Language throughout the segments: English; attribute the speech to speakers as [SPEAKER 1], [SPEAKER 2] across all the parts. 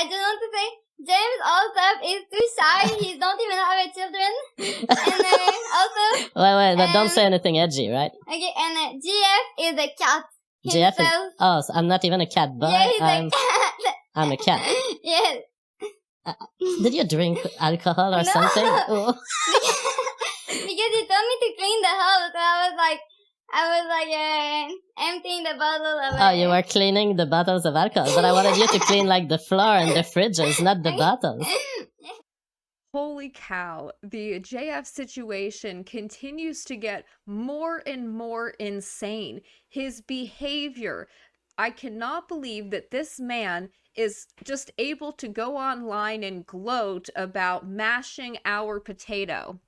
[SPEAKER 1] I just want to say, James also is too shy. He don't even have children. And also...
[SPEAKER 2] Wait, but don't say anything edgy, right?
[SPEAKER 1] Okay, and GF is a cat.
[SPEAKER 2] JF is...
[SPEAKER 1] Himself.
[SPEAKER 2] Oh, so I'm not even a cat, but
[SPEAKER 1] Yeah, he's a cat.
[SPEAKER 2] I'm a cat.
[SPEAKER 1] Yes.
[SPEAKER 2] Did you drink alcohol or
[SPEAKER 1] No.
[SPEAKER 2] something? Oh.
[SPEAKER 1] Because he told me to clean the house, so I was like emptying the bottle of
[SPEAKER 2] Oh, you were cleaning the bottles of alcohol, but I wanted you to clean like the floor and the fridges, not the bottles.
[SPEAKER 3] Holy cow, the JF situation continues to get more and more insane. His behavior, I cannot believe that this man is just able to go online and gloat about mashing our potato.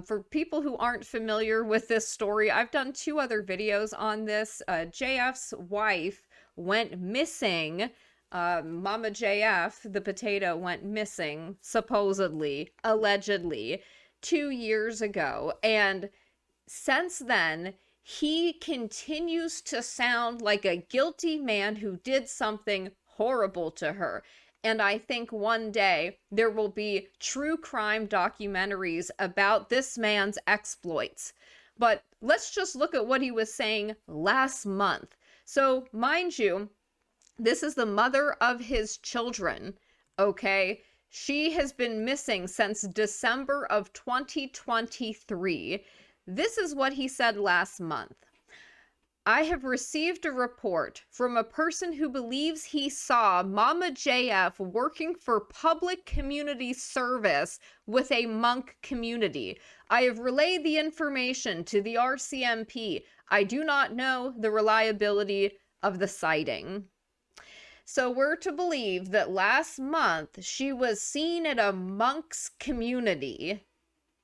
[SPEAKER 3] For people who aren't familiar with this story, I've done 2 other videos on this. JF's wife went missing. Mama JF, the potato, went missing, supposedly, allegedly, 2 years ago. And since then, he continues to sound like a guilty man who did something horrible to her. And I think one day there will be true crime documentaries about this man's exploits. But let's just look at what he was saying last month. So, mind you, this is the mother of his children, okay? She has been missing since December of 2023. This is what he said last month. I have received a report from a person who believes he saw Mama JF working for public community service with a monk community. I have relayed the information to the RCMP. I do not know the reliability of the sighting. So we're to believe that last month she was seen at a monk's community.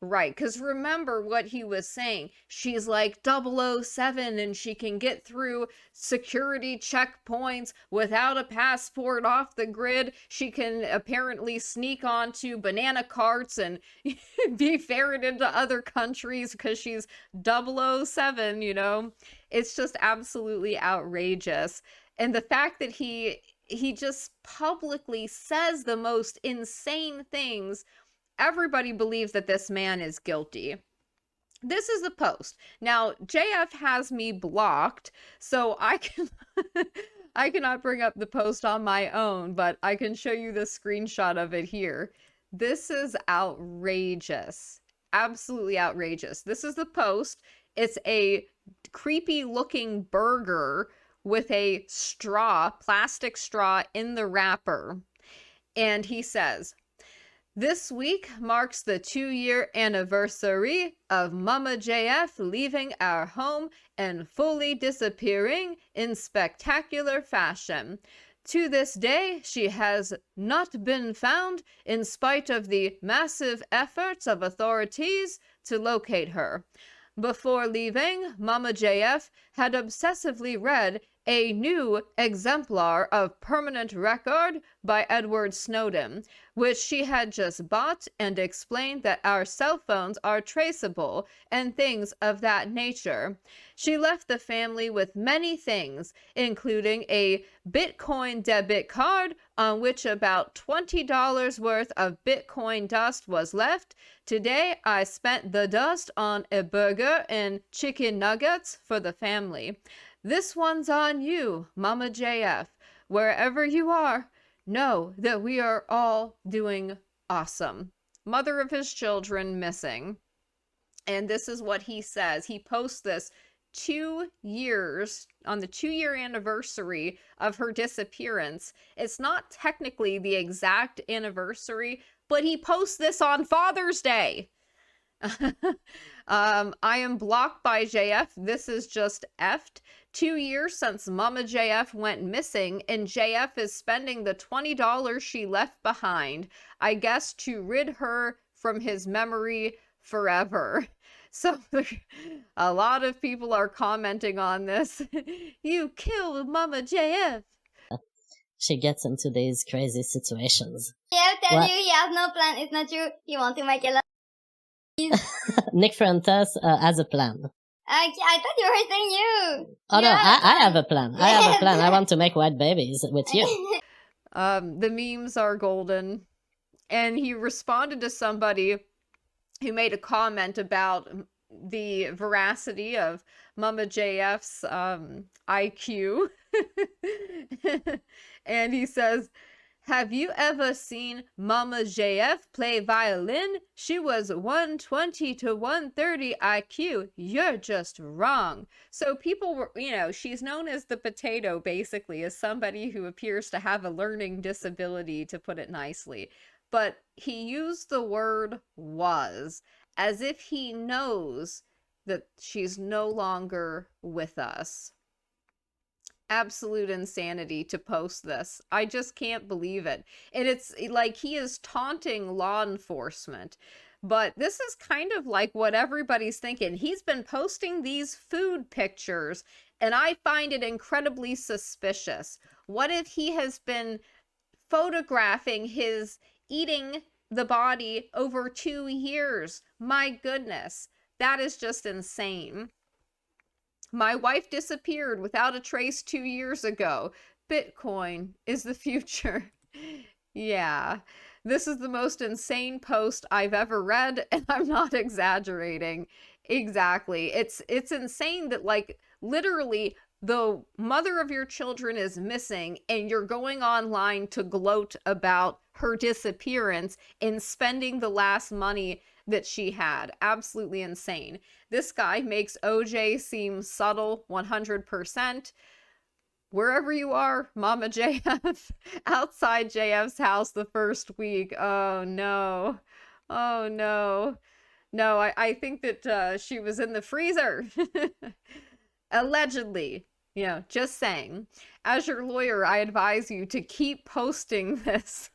[SPEAKER 3] Right, because remember what he was saying. She's like 007 and she can get through security checkpoints without a passport off the grid. She can apparently sneak onto banana carts and be ferrited to other countries because she's 007, you know? It's just absolutely outrageous. And the fact that he just publicly says the most insane things, everybody believes that this man is guilty. This is the post. Now, JF has me blocked, so I cannot bring up the post on my own, but I can show you the screenshot of it here. This is outrageous. Absolutely outrageous. This is the post. It's a creepy looking burger with a straw, plastic straw in the wrapper. And he says, "This week marks the 2-year anniversary of Mama JF leaving our home and fully disappearing in spectacular fashion. To this day, she has not been found in spite of the massive efforts of authorities to locate her. Before leaving, Mama JF had obsessively read a new exemplar of Permanent Record by Edward Snowden, which she had just bought, and explained that our cell phones are traceable and things of that nature. She left the family with many things, including a Bitcoin debit card on which about $20 worth of Bitcoin dust was left. Today, I spent the dust on a burger and chicken nuggets for the family. This one's on you, Mama JF. Wherever you are, know that we are all doing awesome." Mother of his children missing. And this is what he says. He posts this 2 years, on the 2-year anniversary of her disappearance. It's not technically the exact anniversary, but he posts this on Father's Day. I am blocked by JF. This is just effed. 2 years since Mama JF went missing, and JF is spending the $20 she left behind, I guess, to rid her from his memory forever. So a lot of people are commenting on this. You killed Mama JF.
[SPEAKER 2] She gets into these crazy situations.
[SPEAKER 1] Yeah, tell
[SPEAKER 2] What?
[SPEAKER 1] you he has no plan. It's not true. He wants to make a lot.
[SPEAKER 2] Nick Frontes has a plan.
[SPEAKER 1] I thought you were saying you.
[SPEAKER 2] Oh no,
[SPEAKER 1] Yeah.
[SPEAKER 2] I have a plan. I have a plan. I want to make white babies with you.
[SPEAKER 3] The memes are golden. And he responded to somebody who made a comment about the veracity of Mama JF's IQ. And he says, have you ever seen Mama JF play violin? She was 120 to 130 IQ. You're just wrong. So people were, she's known as the potato, basically, as somebody who appears to have a learning disability, to put it nicely. But he used the word was, as if he knows that she's no longer with us. Absolute insanity to post this. I just can't believe it. And it's like he is taunting law enforcement. But this is kind of like what everybody's thinking. He's been posting these food pictures, and I find it incredibly suspicious. What if he has been photographing his eating the body over 2 years? My goodness, that is just insane. My wife disappeared without a trace 2 years ago. Bitcoin is the future. Yeah, this is the most insane post I've ever read, and I'm not exaggerating. Exactly. It's insane that, like, literally the mother of your children is missing, and you're going online to gloat about her disappearance and spending the last money that she had. Absolutely insane. This guy makes OJ seem subtle 100%. Wherever you are, Mama JF, outside JF's house the first week. Oh no. Oh no. No, I think that she was in the freezer. Allegedly. Just saying. As your lawyer, I advise you to keep posting this.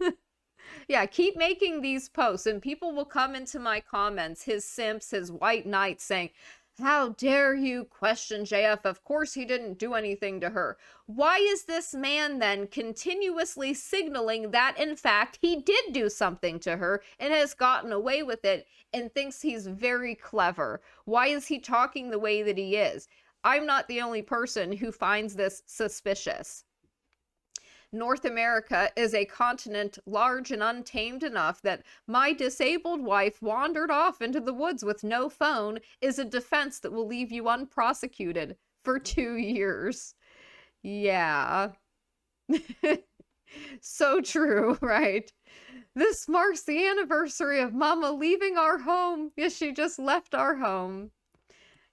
[SPEAKER 3] Yeah, keep making these posts, and people will come into my comments, his simps, his white knights, saying, how dare you question JF? Of course he didn't do anything to her. Why is this man then continuously signaling that, in fact, he did do something to her and has gotten away with it and thinks he's very clever? Why is he talking the way that he is? I'm not the only person who finds this suspicious. North America is a continent large and untamed enough that my disabled wife wandered off into the woods with no phone is a defense that will leave you unprosecuted for 2 years. Yeah. So true, right? This marks the anniversary of Mama leaving our home. Yes, she just left our home.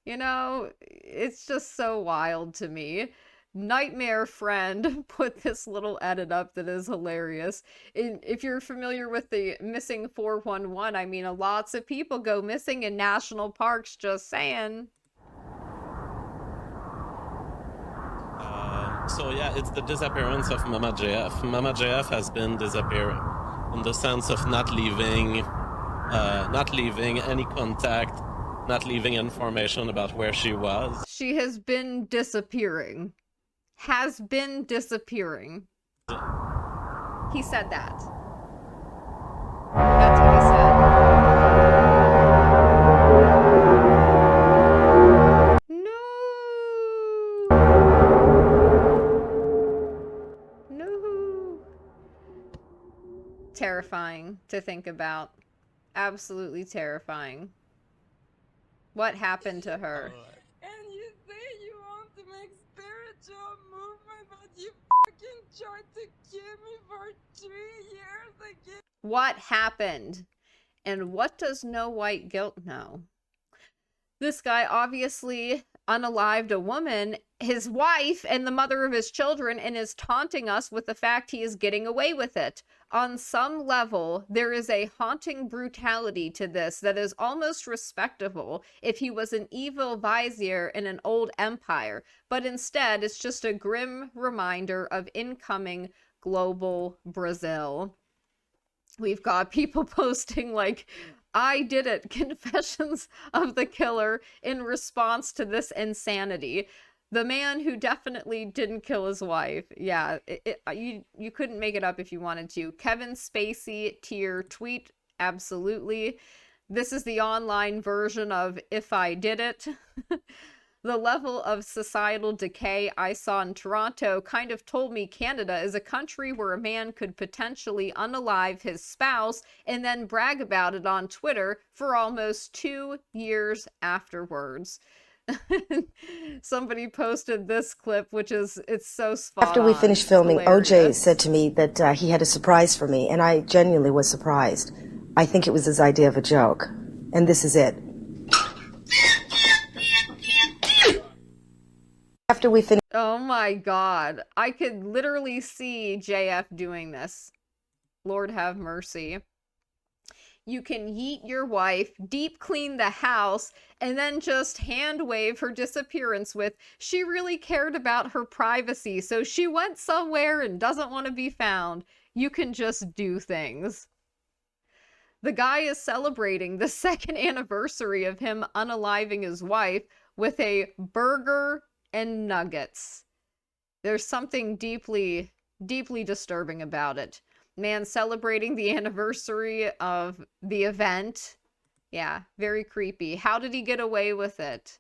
[SPEAKER 3] It's just so wild to me. Nightmare Friend put this little edit up that is hilarious. If you're familiar with the missing 411, I mean, lots of people go missing in national parks, just saying.
[SPEAKER 4] So yeah, it's the disappearance of Mama JF. Mama JF has been disappearing in the sense of not leaving any contact, not leaving information about where she was.
[SPEAKER 3] She has been disappearing. Has been disappearing. He said that. That's what he said. No. No. Terrifying to think about. Absolutely terrifying. What happened to her?
[SPEAKER 5] And you say you want to make spiritual movement, but you fucking tried to kill me for 3 years again.
[SPEAKER 3] What happened? And what does No White Guilt know? This guy obviously unalived a woman, his wife, and the mother of his children, and is taunting us with the fact he is getting away with it. On some level, there is a haunting brutality to this that is almost respectable if he was an evil vizier in an old empire, but instead it's just a grim reminder of incoming global Brazil. We've got people posting like, I did it, confessions of the killer in response to this insanity. The man who definitely didn't kill his wife. Yeah, you couldn't make it up if you wanted to. Kevin Spacey tier tweet, absolutely. This is the online version of If I Did It. The level of societal decay I saw in Toronto kind of told me Canada is a country where a man could potentially unalive his spouse and then brag about it on Twitter for almost 2 years afterwards. Somebody posted this clip, which is, it's so spot
[SPEAKER 6] After we
[SPEAKER 3] on.
[SPEAKER 6] finished
[SPEAKER 3] It's
[SPEAKER 6] filming, OJ
[SPEAKER 3] hilarious.
[SPEAKER 6] said to me that he had a surprise for me, and I genuinely was surprised. I think it was his idea of a joke. And this is it. After we finished...
[SPEAKER 3] Oh my god. I could literally see JF doing this. Lord have mercy. You can yeet your wife, deep clean the house, and then just hand wave her disappearance with, she really cared about her privacy, so she went somewhere and doesn't want to be found. You can just do things. The guy is celebrating the second anniversary of him unaliving his wife with a burger and nuggets. There's something deeply, deeply disturbing about it. Man celebrating the anniversary of the event. Yeah, very creepy. How did he get away with it?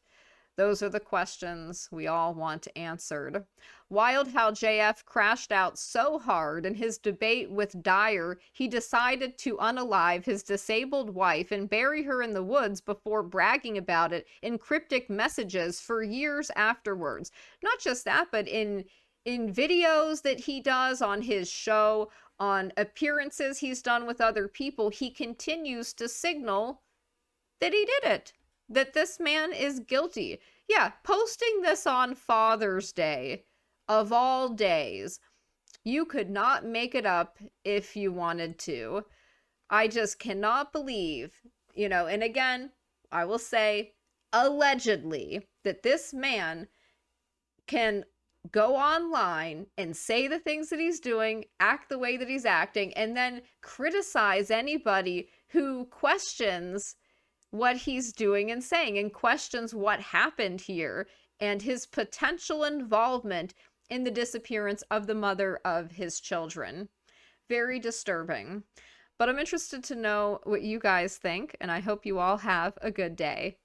[SPEAKER 3] Those are the questions we all want answered. Wild how JF crashed out so hard in his debate with Dyer, he decided to unalive his disabled wife and bury her in the woods before bragging about it in cryptic messages for years afterwards. Not just that, but in videos that he does on his show, on appearances he's done with other people, he continues to signal that he did it. That this man is guilty. Yeah, posting this on Father's Day, of all days. You could not make it up if you wanted to. I just cannot believe, you know, and again, I will say, allegedly, that this man can go online and say the things that he's doing, act the way that he's acting, and then criticize anybody who questions what he's doing and saying and questions what happened here and his potential involvement in the disappearance of the mother of his children. Very disturbing. But I'm interested to know what you guys think, and I hope you all have a good day.